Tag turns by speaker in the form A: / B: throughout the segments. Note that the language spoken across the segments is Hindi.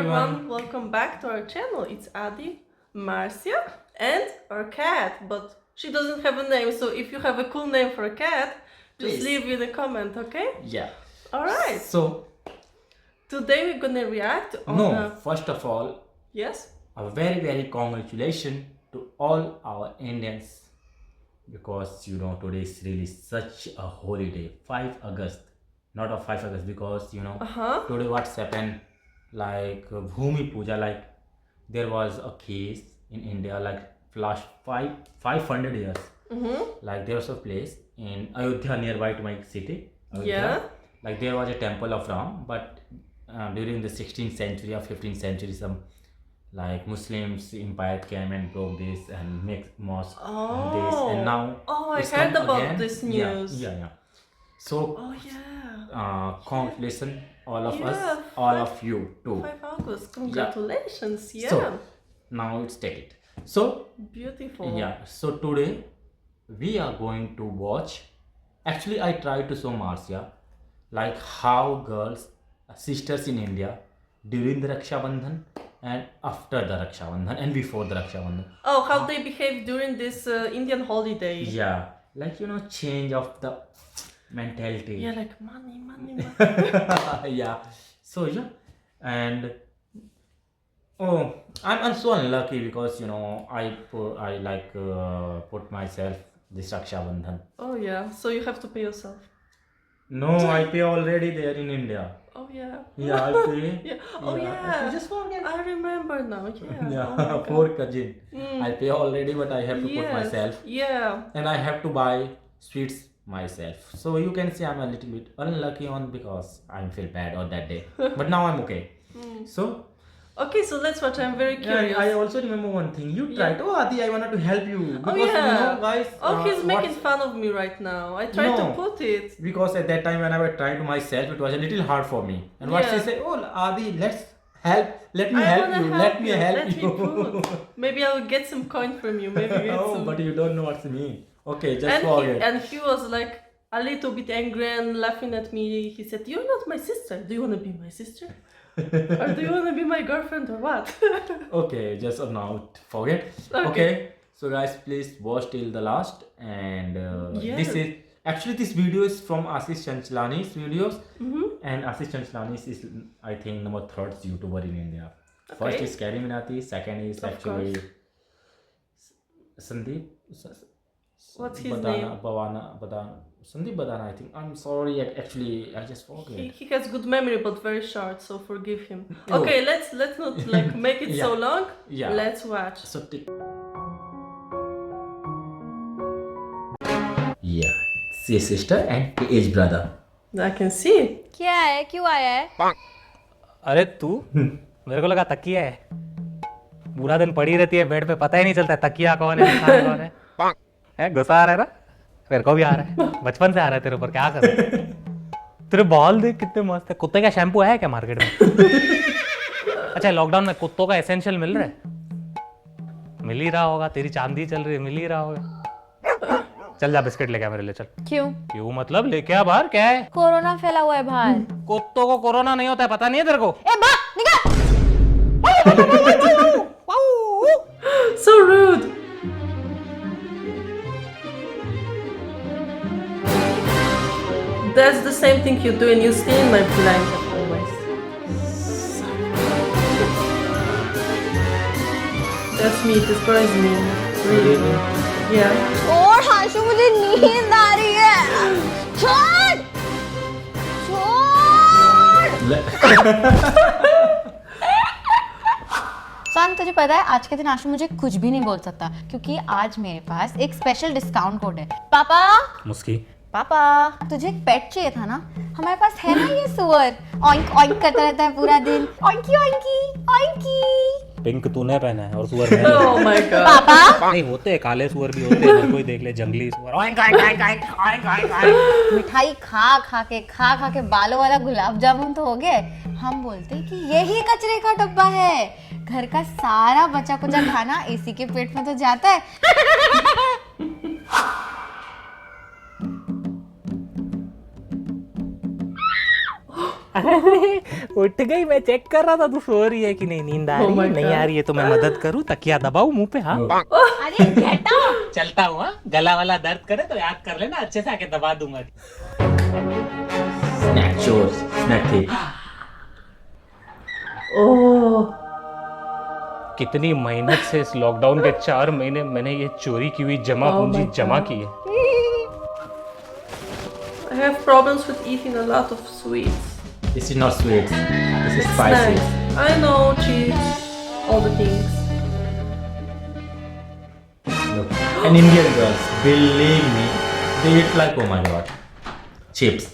A: everyone, welcome back to our channel. It's Adi, Marcia, and our cat, but she doesn't have a name, so if you have a cool name for a cat, just
B: Please.
A: leave in a comment, okay?
B: Yeah.
A: Alright,
B: So,
A: today we're gonna react on
B: first of all,
A: Yes?
B: a very, very congratulations to all our Indians because today is really such a holiday. 5 August, not of 5 August because today what's happened like Bhumi Puja, like there was a case in India like last 500 years. Like there was a place in Ayodhya nearby to my city. Ayodhya.
A: Yeah.
B: Like there was a temple of Ram, but during the 16th century or 15th century, some like Muslims empire came and broke this and make mosque on this, and now
A: I
B: it's
A: heard
B: come
A: about
B: again.
A: this news.
B: Yeah. So
A: Oh yeah.
B: congratulations all of
A: Yeah,
B: us, all of you too.
A: 5 August, congratulations, yeah.
B: So now it's take it. So
A: Beautiful.
B: yeah, so today we are going to watch. Actually, I tried to show Marcia like how girls, sisters in India during the Raksha Bandhan and after the Raksha Bandhan and before the Raksha Bandhan.
A: Oh, how they behave during this Indian holiday.
B: Yeah, like change of the mentality.
A: Yeah, like money.
B: Yeah. So yeah, and I'm so unlucky because I put myself this Raksha Bandhan.
A: Oh yeah, so you have to pay yourself.
B: No, I pay already there in India.
A: Oh yeah.
B: Yeah, I pay.
A: Yeah. Oh yeah.
B: You just forget.
A: I remember now. Yeah.
B: Yeah,
A: Oh my God.
B: for cousin. I pay already, but I have to put
A: Yes.
B: myself,
A: Yeah.
B: and I have to buy sweets myself. So you can say I'm a little bit unlucky on because I feel bad on that day. But now I'm okay. So
A: Okay, so let's watch. I'm very curious.
B: yeah, I also remember one thing. You tried. Oh, Adi, I wanted to help you because
A: yeah.
B: guys.
A: Oh, he's making
B: what's-
A: fun of me right now. I tried to
B: No.
A: put it.
B: Because at that time when I was trying to myself, it was a little hard for me. And what she
A: Yeah.
B: said, oh Adi, let's help. Let me
A: I
B: help
A: wanna
B: you. Let me help
A: Let
B: you.
A: me put. Maybe I'll get some coin from you. Maybe get
B: Oh,
A: some.
B: but you don't know what's me. Okay, just
A: and
B: forget.
A: he was like a little bit angry and laughing at me. He said, "You're not my sister. Do you want to be my sister? Or do you want to be my girlfriend or what?"
B: Okay, just now forget.
A: Okay.
B: Okay. So guys, please watch till the last. And
A: Yeah.
B: this is actually this video is from Ashish Chanchlani's videos. And Ashish Chanchlani is I think number 3rd YouTuber in India. First
A: Okay.
B: is Carrie Minati. Second is
A: Of
B: actually
A: course.
B: Sandeep.
A: What's his
B: Badana, Badana, Sandeep Badana, I think. I'm sorry, actually, I just forget.
A: He has good memory, but very short, so forgive him.
B: Oh.
A: Okay, let's not like make it so
B: Yeah.
A: long.
B: Yeah.
A: Let's watch.
B: So, yeah, see sister and his brother.
A: I can see.
C: क्या है क्यों आया है
D: अरे तू मेरे को लगा तकिया है पूरा दिन पड़ी रहती है बेड पे पता ही नहीं चलता तकिया कौन है इंसान कौन है गुस्सा आ रहा है ना मेरे को भी आ रहा है बचपन से आ रहा है तेरे ऊपर क्या कर तेरे बाल देख कितने मस्त है कुत्ते का शैम्पू है क्या मार्केट में अच्छा लॉकडाउन में कुत्तों का एसेंशियल मिल रहा है मिल ही रहा होगा तेरी चांदी चल रही है मिल ही रहा होगा चल जा बिस्किट लेके आ मेरे लिए चल
C: क्यों
D: क्यों मतलब लेके आ बाहर क्या है
C: कोरोना फैला हुआ है बाहर
D: कुत्तों को कोरोना नहीं होता है पता नहीं है तेरे को
C: ए बा निकल
A: So rude. That's the same thing you do and you stay in my blanket always. That's me, it destroys me. Really. Yeah.
C: और हाशु मुझे नींद आ रही है छोड़ सन तुझे पता है आज के दिन आशु मुझे कुछ भी नहीं बोल सकता क्योंकि आज मेरे पास एक स्पेशल डिस्काउंट कोड है पापा
D: मुस्की
C: पापा तुझे एक पेट चाहिए था ना हमारे पास है ना ये सुअर ऑइंक ऑइंक करता रहता है पूरा दिन ऑइंकी ऑइंकी ऑइंकी
D: पिंक तूने पहना है और सुअर मैंने
A: Oh my god.
C: पापा
D: नहीं होते हैं काले सुअर भी होते हैं कोई देख ले जंगली सुअर ओएं काय काय काय ओएं काय काय
C: मिठाई खा खा के बालों वाला गुलाब जामुन तो हो गए हम बोलते कि यही कचरे का डब्बा है घर का सारा बचा कुचा खाना एसी के पेट में तो जाता है
D: उठ गई, मैं चेक कर रहा था तू सो रही है कि नहीं, नींद आ
A: Oh
D: रही
A: my
D: है नहीं
A: God.
D: आ रही है, तो मैं मदद करूं, तकिया दबाऊं मुंह पे? हाँ
C: अरे गेट आउट।
D: चलता हूँ, गला वाला दर्द करे तो याद कर लेना, अच्छे से आके दबा दूंगा।
B: Snack chores, snack थे।
A: Oh,
D: कितनी मेहनत से इस लॉकडाउन के 4 महीने मैंने ये चोरी की हुई जमा
A: Oh
D: पूंजी
A: my
D: जमा
A: God.
D: की है।
A: I have problems with eating a lot of sweets.
B: This is not sweet. This is spicy.
A: Snacks. I know, cheese, all the things.
B: Look. And Indian girls, believe me, they eat like, oh my god, chips.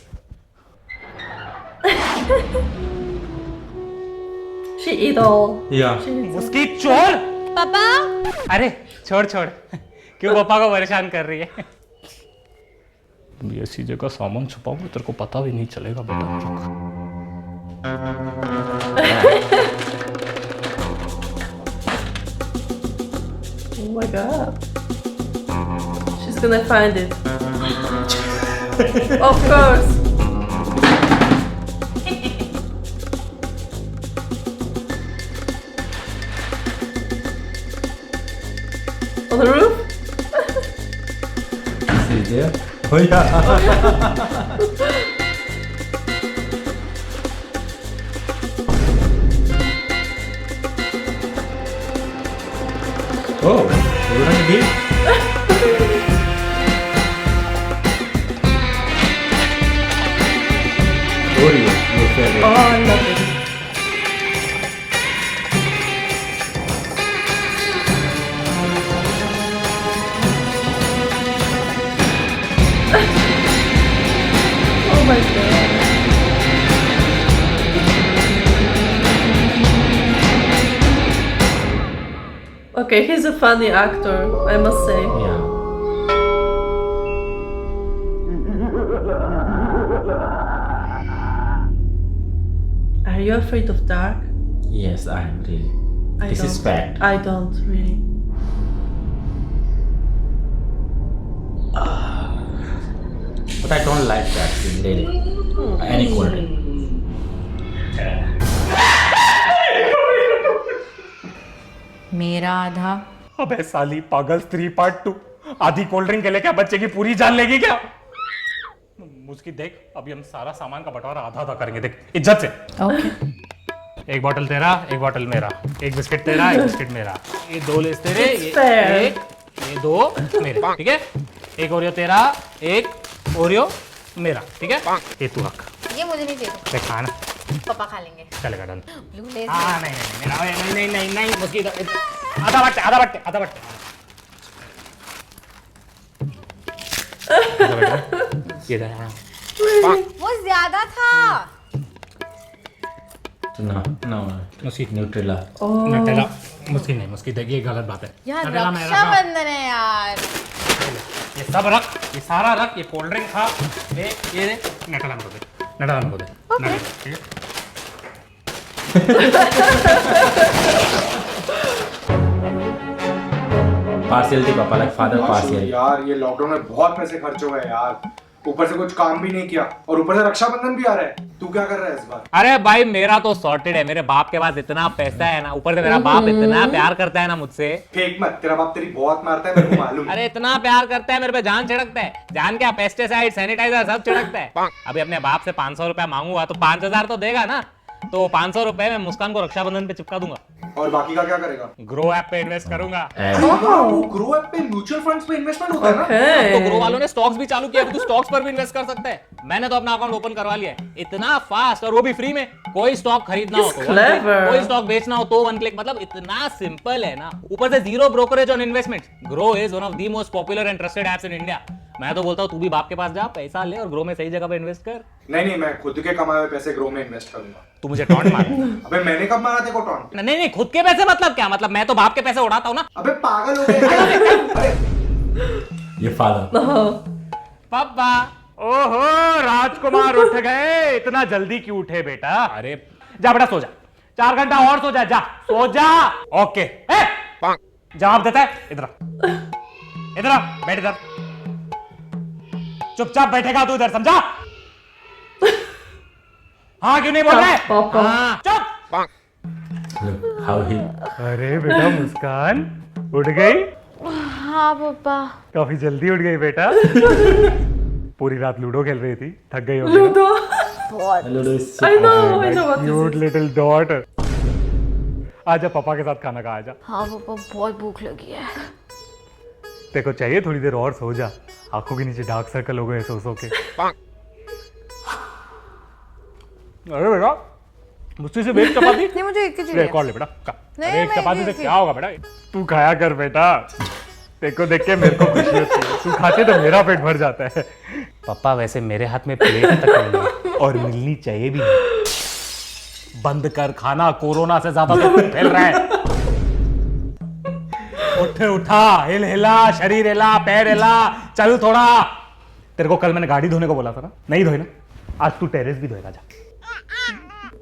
A: She eat all.
B: Yeah.
A: She eats all.
D: उसकी चोर।
C: पापा
D: अरे छोड़ छोड़, क्यों पापा को परेशान कर रही है? ऐसी जगह सामान छुपाऊंगा तेरे को पता भी नहीं चलेगा बेटा।
A: Oh my god. She's gonna find it. Of course. On the roof?
B: See there? Oh yeah. Oh, you want to be? Oreo, your favorite.
A: Oh, I love it. Oh my god. Okay, he's a funny actor, I must say.
B: Yeah.
A: Are you afraid of dark?
B: Yes, I am really.
A: I
B: This is
A: don't.
B: fact.
A: I don't really.
B: But I don't like that thing really. Any cold drink.
C: मेरा आधा।
D: अबे साली पागल स्त्री पार्ट 2, आधी कोल्ड ड्रिंक के लिए क्या बच्चे की पूरी जान लेगी क्या? मुझकी देख, अभी हम सारा सामान का बंटवारा आधा आधा करेंगे, देख इज्जत से।
C: ओके।
D: एक बॉटल तेरा, एक बॉटल मेरा, एक बिस्किट तेरा, एक बिस्किट मेरा, ये 2 लेस तेरे, ये
A: fair.
D: एक, ये 2 मेरे, ठीक है? एक ओरियो तेरा, एक ओरियो मेरा, ठीक है? ये तू रख,
C: ये मुझे नहीं चाहिए,
D: देख खाना
C: पापा खा लेंगे।
D: चलेगा डन।
C: Blue less.
D: हाँ नहीं नहीं मेरा, नहीं नहीं नहीं नहीं मुझकी आधा बट्टे आधा बट्टे आधा बट्टे ये हाँ।
C: वो ज्यादा था।
B: No, no.
D: मुझकी
B: Nutella.
A: Oh.
D: Nutella मुझकी नहीं, मुझकी देख ये गलत बात है।
C: यार
D: नटेला मेरा खा।
C: रक्षाबंधन है यार।
D: ये सब रख, ये सारा रख, ये कोल्ड ड्रिंक खा, ये दे, नटेला मेरे को दे, नटेला मेरे को दे, नटेला, ठीक है?
B: Partiality, Papa, like father partial.
E: यार ये लॉकडाउन में बहुत पैसे खर्च हो गए यार, ऊपर से कुछ काम भी नहीं किया और ऊपर से रक्षाबंधन भी आ रहा है। तू क्या कर रहा है इस बार?
D: अरे भाई मेरा तो सॉर्टेड है, मेरे बाप के पास इतना पैसा है ना, ऊपर से मेरा बाप इतना प्यार करता है ना मुझसे।
E: फेक मत, तेरा बाप तेरी बहुत मारता है, मेरे को मालूम है।
D: अरे इतना प्यार करता है, मेरे पे जान छिड़कता है, जान क्या, पेस्टिसाइड सैनिटाइजर सब छिड़कता है। अभी अपने बाप से 500 रुपया मांगूंगा तो 5000 तो देगा ना, तो 500 रुपए में मुस्कान को रक्षाबंधन पे चिपका दूंगा।
E: और बाकी का क्या करेगा?
D: ग्रो ऐप पे इन्वेस्ट करूंगा।
E: वो ग्रो ऐप पे म्यूचुअल फंड्स पे इन्वेस्टमेंट होता है ना?
D: तो ग्रो
A: Okay.
D: वालों ने स्टॉक्स भी चालू किया, तो स्टॉक्स पर भी इन्वेस्ट कर सकता है। मैंने तो अपना अकाउंट ओपन करवा लिया है, इतना फास्ट, और वो भी फ्री में। कोई स्टॉक खरीदना हो
A: He's
D: तो one click,
A: clever.
D: कोई स्टॉक बेचना हो तो 1 क्लिक, मतलब इतना सिंपल है ना। ऊपर से 0 brokerage on investment. Grow is one of the most popular and trusted apps in India. मैं तो बोलता हूँ तू भी बाप के पास जा, पैसा ले और ग्रो में सही जगह पे इन्वेस्ट कर।
E: नहीं, मैं खुद के कमाए हुए पैसे ग्रो में इन्वेस्ट करूंगा।
D: तू मुझे टॉन्ट मार।
E: अबे मैंने कब मारा तेरे को टॉन्ट?
D: नहीं नहीं, खुद के पैसे मतलब क्या, मतलब मैं तो बाप के पैसे उड़ाता हूँ ना।
E: अबे पागल हो गए? अरे
B: Your father.
A: Oh.
D: पापा, ओहो राजकुमार उठ गए, इतना जल्दी क्यों उठे बेटा? अरे जा बेटा सो जा, 4 घंटा और सो जा, जा सो जा। ओके जवाब देता है, इधर आ, इधर आ, बैठ इधर, चुपचाप बैठेगा तू इधर, समझा? हाँ क्यों नहीं बोल रहे?
A: पापा।
D: हाँ, चुप।
B: Look how he
D: अरे बेटा मुस्कान उठ गई?
C: हाँ पापा।
D: काफी जल्दी उठ गई बेटा। पूरी रात लूडो खेल रही थी, थक गई होगी ना?
A: Ludo.
B: Ludo is so
A: I know what this
D: cute
A: is.
D: Little daughter. आजा पापा के साथ खाना खा आजा।
C: हाँ पापा बहुत भूख लगी है।
D: तेरे को चाहिए थोड़ी देर और सो जा, आंखों के नीचे डार्क सर्कल हो गए सो सो के। अरे बेटा मुझसे से एक चपाती
C: नहीं मुझे एक ही
D: ले,
C: चाहिए।
D: एक और ले बेटा खा।
C: नहीं,
D: अरे एक
C: मैं
D: चपाती
C: एक
D: से
C: ही-
D: क्या होगा बेटा? तू खाया कर बेटा, तेरे को देख के मेरे को खुशी होती है। तू खाते तो मेरा पेट भर जाता है। पापा वैसे मेरे हाथ में प्लेट तक नहीं है और मिलनी चाहिए भी नहीं। बंद कर खाना, कोरोना से ज्यादा तो फैल रहा है। उठ उठा, हिल हिला, शरीर हिला, पैर हिला, चल थोड़ा। तेरे को कल मैंने गाड़ी धोने को बोला था ना, नहीं धोई ना? आज तू टेरेस भी धोएगा जा।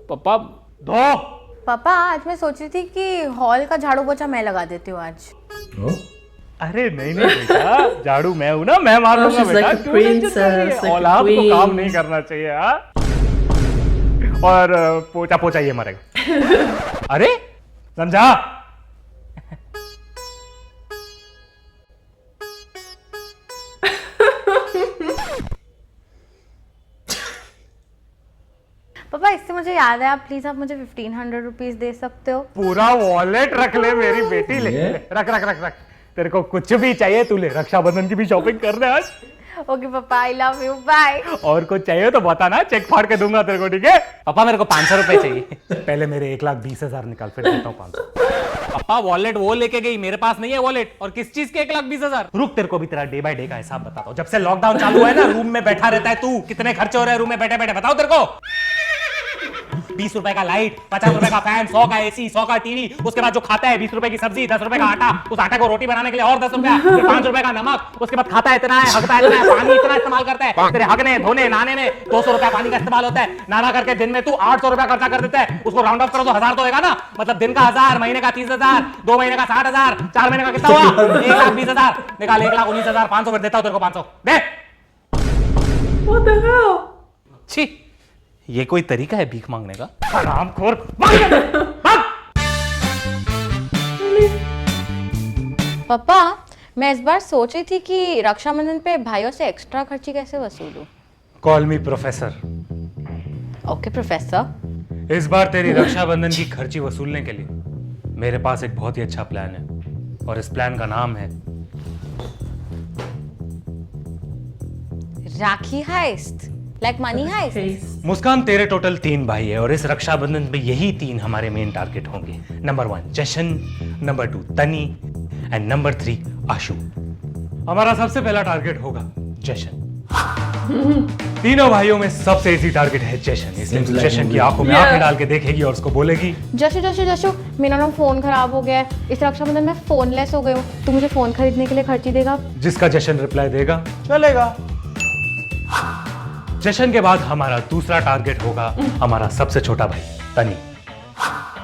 D: पापा धो।
C: पापा आज मैं सोच रही थी कि हॉल का झाड़ू पोछा मैं लगा देती हूँ आज।
B: Oh,
D: अरे नहीं नहीं बेटा, झाड़ू मैं हूं ना, मैं मार दूंगा
A: she's
D: बेटा।
A: like a
D: क्यों टेंशन
A: princess,
D: कर रही है?
A: like a
D: औलाद को
A: queen.
D: काम नहीं करना चाहिए हाँ? और पोछा पोछा ये मरेगा। अरे समझा?
C: पापा इससे मुझे याद है, आप प्लीज आप मुझे 1500 रुपीज दे सकते हो?
D: पूरा वॉलेट रख ले मेरी बेटी, ले
B: ये?
D: ले, रख रख रख रख। तेरे को कुछ भी चाहिए तू ले, रक्षाबंधन की भी शॉपिंग कर ले आज।
C: ओके पापा आई लव यू बाय।
D: और कुछ चाहिए तो बता ना, चेक फाड़ के दूंगा तेरे को, ठीक है? पापा मेरे को 500 रुपए चाहिए। पहले मेरे 1,20,000 निकाल, फिर देता हूँ 500। पापा वॉलेट वो लेके गई, मेरे पास नहीं है वॉलेट। और किस चीज के 1,20,000? रुक तेरे को भी तेरा डे बाय डे का हिसाब बताता हूँ। जब से लॉकडाउन चालू है ना, रूम में बैठा रहता है तू, कितने खर्चे हो रहे हैं रूम में बैठे बैठे बताओ तेरे को। 20 रुपए का लाइट, 50 रुपए का फैन, 100 का एसी, 100 का टीवी, उसके बाद जो खाता है 20 रुपए की सब्जी, 10 रुपए का आटा, उस आटे को रोटी बनाने के लिए और 10 रुपया, फिर 5 रुपए का नमक, उसके बाद खाता है इतना है, हगता है इतना है, पानी इतना इस्तेमाल करता है। तेरे हगने धोने नहाने में 200 रुपया पानी का इस्तेमाल होता है। नाना करके दिन में तू 800 रुपया खर्चा कर देता है। उसको राउंड ऑफ करो तो 1000 तो होगा ना, मतलब दिन का 1000, महीने का 30,000, 2 महीने का 60,000, 4 महीने का कितना हुआ? 1,20,000 निकाल, 1,19,500 फिर देता हूं तेरे को 500 दे।
A: What the hell?
D: छी, ये कोई तरीका है भीख मांगने का? हरामखोर, भाग!
C: पापा मैं इस बार सोच रही थी कि रक्षाबंधन पे भाइयों से एक्स्ट्रा खर्ची कैसे वसूलूं।
D: Call me professor.
C: Okay professor.
D: इस बार तेरी रक्षाबंधन की खर्ची वसूलने के लिए मेरे पास एक बहुत ही अच्छा प्लान है, और इस प्लान का नाम है
C: Rakhi heist, like Money Heist.
A: Case.
D: Muskaan, तेरे टोटल 3 भाई है और इस रक्षाबंधन पे यही 3 हमारे मेन टारगेट होंगे। नंबर 1 जशन, नंबर 2 तनी एंड नंबर 3 आशु। हमारा सबसे पहला टारगेट होगा जशन। तीनों भाइयों में सबसे इजी टारगेट है जशन, इसलिए
B: Seems like
D: जशन की
B: movie.
D: आंखों में
A: Yeah.
D: आंखें डाल के देखेगी और उसको बोलेगी,
C: जशु जशु जशु मेरा ना फोन खराब हो गया है, इस रक्षाबंधन में फोनलेस हो गई हूँ, तू मुझे फोन खरीदने के लिए खर्ची देगा?
D: जिसका जशन रिप्लाई देगा चलेगा। जशन के बाद हमारा दूसरा टारगेट होगा हमारा सबसे छोटा भाई तनी।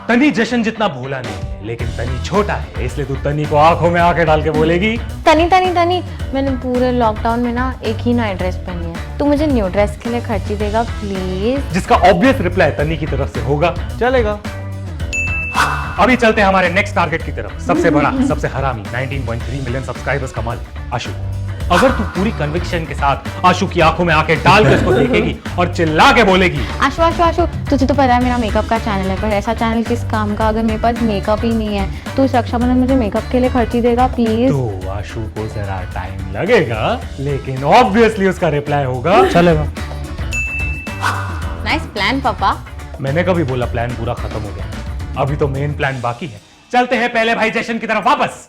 D: तनी जशन जितना भोला नहीं है, लेकिन तनी छोटा है, इसलिए तू तनी को आंखों में आंखें डाल के बोलेगी,
C: तनी तनी तनी मैंने पूरे लॉकडाउन में ना एक ही नई ड्रेस पहनी है, तू मुझे न्यू ड्रेस के लिए खर्ची देगा प्लीज?
D: जिसका ऑब्वियस रिप्लाई तनी की तरफ से होगा चलेगा। अभी चलते हैं हमारे नेक्स्ट टारगेट की तरफ, सबसे बड़ा, सबसे हरामी, 19.3 मिलियन सब्सक्राइबर्स का मालिक आशु। अगर तू पूरी कन्विक्शन के साथ आशु की आंखों में आंखें डाल के उसको देखेगी और चिल्ला के बोलेगी,
C: आशु आशु आशु तुझे तो पता है मेरा मेकअप का चैनल है, पर ऐसा चैनल किस काम का अगर मेरे पास मेकअप ही नहीं है, तू इस रक्षाबंधन मुझे मेकअप के लिए खर्ची देगा प्लीज?
D: तो आशु को जरा टाइम लगेगा, लेकिन ऑब्वियसली उसका रिप्लाई होगा चलेगा।
C: नाइस प्लान पापा।
D: मैंने कभी बोला प्लान पूरा खत्म हो गया? अभी तो मेन प्लान बाकी है। चलते हैं पहले भाई जशन की तरफ वापस।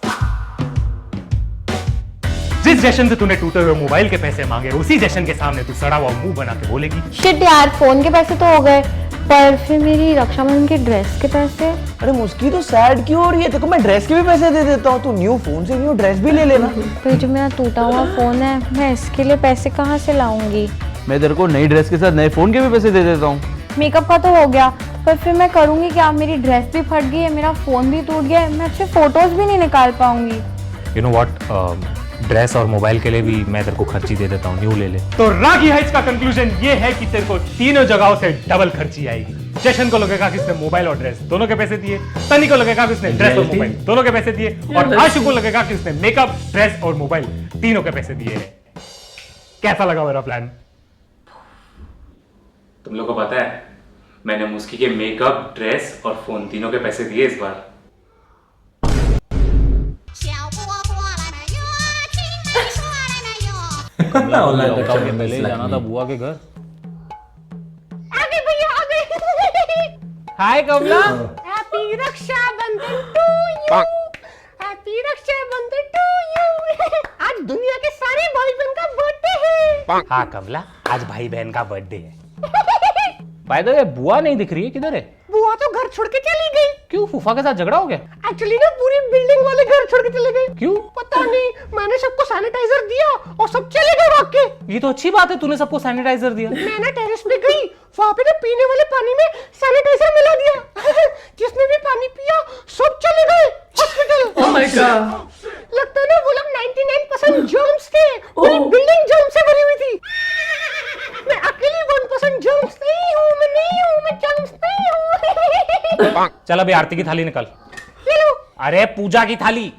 D: जिस जशन से तूने टूटे हुए मोबाइल के पैसे मांगे, उसी जशन के सामने तू सड़ा हुआ मुंह बना के बोलेगी,
C: शिट यार फोन के पैसे तो हो गए, पर फिर मेरी रक्षाबंधन की ड्रेस के पैसे?
F: अरे मुस्की तो सैड क्यों हो रही है? देखो मैं ड्रेस के भी पैसे दे देता हूँ, तू न्यू फोन से न्यू ड्रेस भी ले लेना।
C: फिर जो मेरा टूटा हुआ फोन है, मैं इसके लिए पैसे कहाँ से लाऊंगी?
F: मैं तेरे को नई ड्रेस के साथ नए फोन के भी पैसे दे देता हूँ।
C: मेकअप का तो हो गया, पर फिर मैं करूंगी क्या? मेरी ड्रेस भी फट गई है, मेरा फोन भी टूट गया है, मैं अच्छे फोटोज भी नहीं निकाल पाऊंगी।
D: यू नो व्हाट, ड्रेस और मोबाइल के लिए भी मैं तेरे को खर्ची दे देता हूँ, न्यू ले ले। तो राखी हाइट्स का कंक्लूजन ये है कि तेरे को तीनों जगहों से डबल खर्ची आएगी। जशन को लगेगा कि इसने मोबाइल और ड्रेस दोनों के पैसे दिए, सनी को लगेगा कि इसने ड्रेस और मोबाइल दोनों के पैसे दिए, और आशु को लगेगा कि इसने मेकअप, ड्रेस और मोबाइल तीनों के पैसे दिए हैं। कैसा लगा मेरा प्लान?
G: तुम लोग को पता है मैंने मुस्की के मेकअप, ड्रेस और फोन तीनों के पैसे दिए इस बार।
B: ऑनलाइन
D: पहले जाना था बुआ के घर। Hi Kamla.
H: Happy Rakshabandhan to you, happy Rakshabandhan to you. आज दुनिया के सारे भाई बहन का बर्थडे है।
D: हाँ कमला, आज भाई बहन का बर्थडे है। बाय द वे बुआ नहीं दिख रही है, किधर है?
H: बुआ तो घर छोड़ के चली गई।
D: क्यों, फूफा के साथ झगड़ा हो गया?
H: एक्चुअली ना पूरी बिल्डिंग वाले घर छोड़ के चले गए।
D: क्यों?
H: पता नहीं, मैंने सबको सैनिटाइजर दिया और सब चले गए भाग के।
D: ये तो अच्छी बात है, तूने सबको सैनिटाइजर दिया।
H: मैं ना टेरेस पे गई, वहाँ पे ना पीने वाले पानी में सैनिटाइजर मिला दिया। जिसने भी पानी पिया सब चले गए हॉस्पिटल।
A: Oh my god.
H: लगता है ना वो लोग 99% जर्म्स थे, पूरी बिल्डिंग जर्म से भरी हुई थी। मैं अकेली 1% जर्म्स नहीं हूँ, मैं जर्म्स नहीं हूँ।
D: चल अभी आरती की थाली निकाल।
H: ये लो।
D: अरे पूजा की थाली,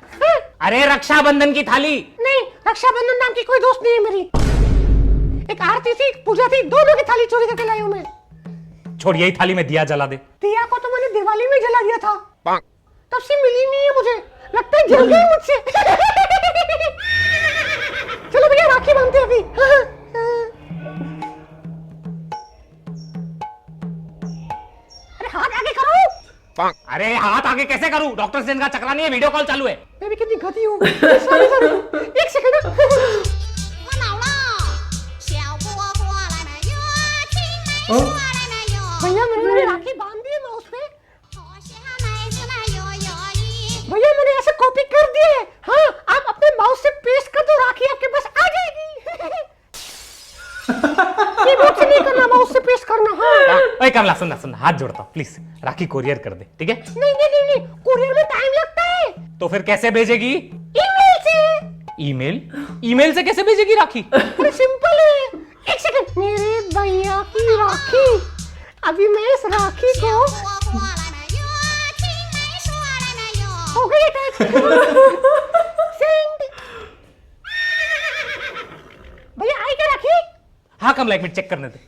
D: अरे रक्षाबंधन की थाली।
H: नहीं, रक्षाबंधन नाम की कोई दोस्त नहीं है मेरी। एक आरती थी, एक पूजा थी, दोनों की थाली चोरी करके लाई हूँ मैं।
D: छोड़, यही थाली में दिया जला दे।
H: दिया को तो मैंने दिवाली में जला दिया था, तब से मिली नहीं है मुझे, लगता है जल गई मुझसे। चलो भैया राखी बांधते हैं अभी। अरे हाथ आगे करो।
D: अरे हाथ आगे कैसे करूं? डॉक्टर सेन का चक्रा नहीं है, वीडियो कॉल चालू है।
H: मैं भी कितनी गधी हूँ। सॉरी, एक सेकंड। भैया मैंने राखी बांध दी है माउस पे। भैया मैंने ऐसे कॉपी कर दी है। हाँ, आप अपने माउस से पेस्ट कर दो, राखी आपके पास आ जाएगी। कीबोर्ड से नहीं करना, माउस से पेस्ट करना। हाँ।
D: ओए कमला सुन, हाथ जोड़ता हूँ प्लीज, राखी कोरियर कर दे, ठीक है?
H: नहीं, कुरियर में टाइम लगता है।
D: तो फिर कैसे भेजेगी?
H: ईमेल से।
D: ईमेल से कैसे भेजेगी राखी?
H: अरे सिंपल है, एक सेकंड। मेरे भैया की राखी, अभी मैं इस राखी को हो गई अटैच। सेंड। भैया आई क्या राखी?
D: हाँ कमला, एक मिनट चेक करने दे।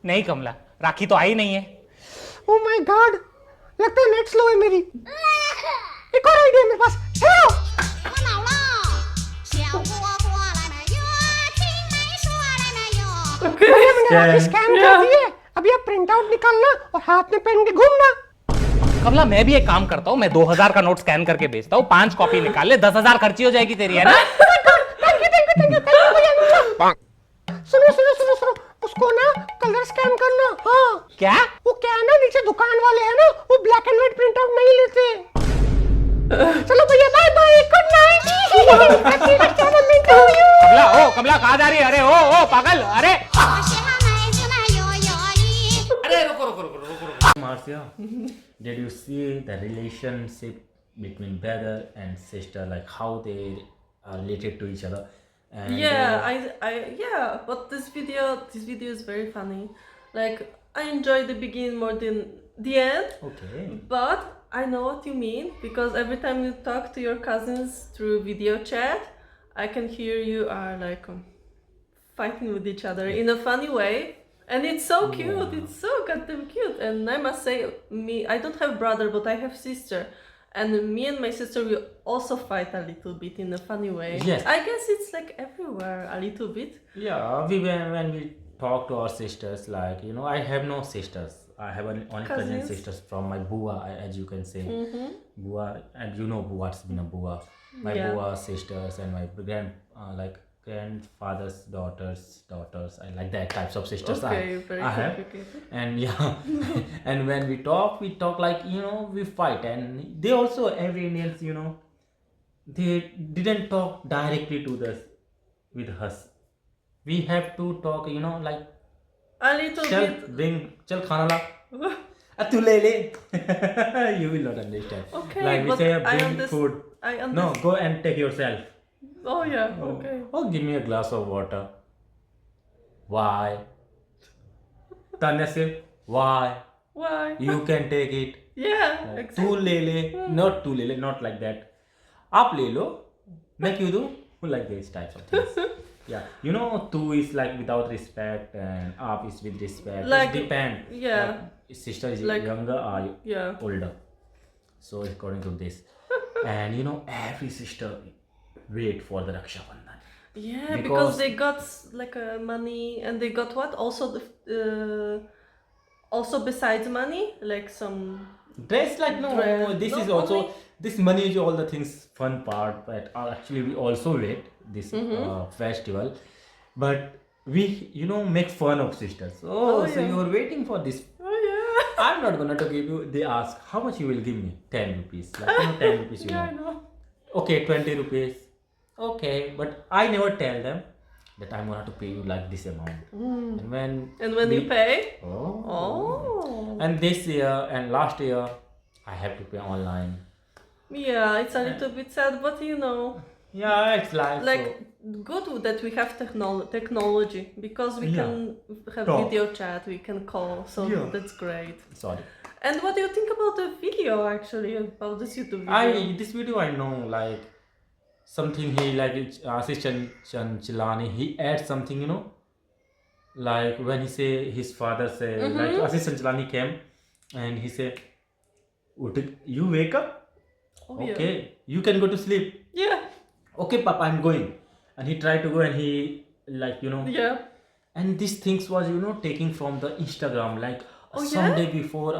D: नहीं कमला, राखी तो आई नहीं है।
H: ओह माय गॉड, लगता है नेट स्लो है मेरी। एक और आइडिया मेरे पास। चलो भैया मैंने राखी स्कैन कर दी है, अभी आप प्रिंट आउट निकालना और हाथ में पहन के घूमना।
D: कमला मैं भी एक काम करता हूँ, मैं 2000 का नोट स्कैन करके भेजता हूँ, 5 कॉपी निकाल ले, 10,000 खर्ची हो जाएगी तेरी, है ना?
H: Thank you. सुनो, उसको ना कलर स्कैन करना। हाँ।
D: क्या?
H: वो क्या है ना, नीचे दुकान वाले हैं ना, वो black and white print out नहीं लेते। चलो भैया बाय बाय, गुड नाइट।
D: कमला कहाँ जा रही है? अरे ओ पागल, अरे
B: रुको। Marcia, did you see the relationship between brother and sister, like how they are related to each other? And
A: Yeah, but this video is very funny. Like, I enjoy the beginning more than the end.
B: Okay.
A: But I know what you mean, because every time you talk to your cousins through video chat, I can hear you are like fighting with each other in a funny way. And it's so cute, it's so goddamn cute. And I must say, I don't have brother, but I have sister. And me and my sister, we also fight a little bit in a funny way.
B: Yes.
A: I guess it's like everywhere, a little bit.
B: Yeah, when we talk to our sisters, like, you know, I have no sisters. I have only cousin
A: Cousins.
B: sisters from my bua, as you can say. Bua, and you know what's been a bua. My
A: Yeah.
B: bua sisters and my grandfather's daughters. I like that types of sisters.
A: Okay, very
B: I have.
A: complicated.
B: And yeah, and when we talk like, you know, we fight. And they also, every Indians, you know, they didn't talk directly to us with us. We have to talk, you know, like,
A: A little bit.
B: chal khana la. Tu le le. You will not understand.
A: Okay,
B: like we
A: but
B: say,
A: I
B: bring
A: understand.
B: food.
A: I
B: No,
A: understand.
B: go and take yourself.
A: Oh yeah. Okay.
B: Oh, give me a glass of water. Why? Tanya said, why?
A: Why?
B: You can take it.
A: Yeah.
B: तू
A: Exactly.
B: ले ले, not तू ले ले, not like that. आप ले लो, मैं क्यों दूँ? Like these types of things. Yeah, you know, two is like without respect and up is with respect.
A: Like,
B: it depend.
A: yeah.
B: Like, sister is
A: Like-
B: younger or
A: Yeah.
B: older. So according to this, and you know, every sister wait for the Raksha Bandhan.
A: Yeah, because
B: Because-
A: they got like money, and they got what? Also besides money, like some.
B: Dress like no,
A: Dress.
B: this
A: No,
B: is also
A: only-
B: this money is all the things fun part, but actually we also wait this
A: Mm-hmm.
B: festival, but we make fun of sisters.
A: Oh,
B: So
A: yeah.
B: you are waiting for this.
A: Oh yeah.
B: I'm not gonna to give you. They ask how much you will give me. 10 rupees. Like 10 rupees.
A: Yeah, I know.
B: Okay, 20 rupees. Okay, but I never tell them that I'm gonna to pay you like this amount. And when
A: And you pay.
B: Oh.
A: Oh.
B: And this year and last year, I have to pay online.
A: Yeah, it's a little bit sad, but
B: Yeah, it's life.
A: like good that we have technology, because we
B: Yeah.
A: can have
B: Talk.
A: video chat, we can call, so
B: Yeah.
A: that's great.
B: Sorry.
A: And what do you think about the video, actually, about this YouTube video?
B: This video I know like something he like Ashish Chanchalani he adds something like when he say his father say like Ashish Chanchalani came and he said you wake up
A: Oh, yeah.
B: okay you can go to sleep
A: Yeah,
B: okay papa I'm going and he tried to go and he like
A: yeah.
B: and these things was taking from the Instagram like
A: Oh,
B: some
A: yeah?
B: day before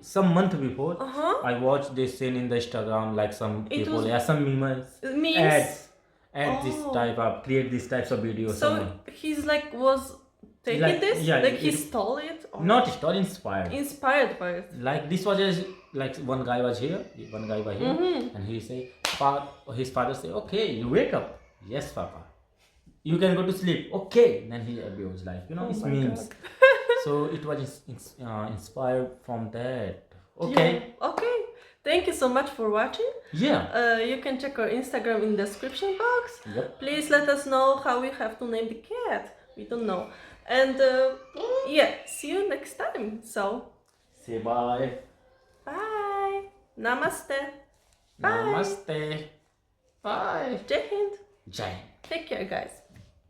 B: some month before
A: Uh-huh.
B: I watched this scene in the Instagram like some
A: It
B: people
A: was-
B: some memes
A: Memes?
B: add this
A: Oh.
B: type of create these types of videos
A: So he's like was taking
B: Like,
A: this,
B: yeah,
A: like he
B: it-
A: stole it, or
B: not story inspired
A: inspired by it.
B: like this was just like one guy was here one guy was here
A: Mm-hmm.
B: and he say his father say okay you wake up yes papa you can go to sleep okay then he abused like it's
A: Oh my
B: memes so it was inspired from that okay
A: Yeah. Okay. Thank you so much for watching.
B: yeah,
A: You can check our Instagram in the description box.
B: Yep.
A: Please let us know how we have to name the cat. We don't know. And yeah, see you next time. So,
B: say bye
A: bye. Namaste. Bye.
B: namaste bye
A: Jai Hind.
B: Jai.
A: Take care, guys.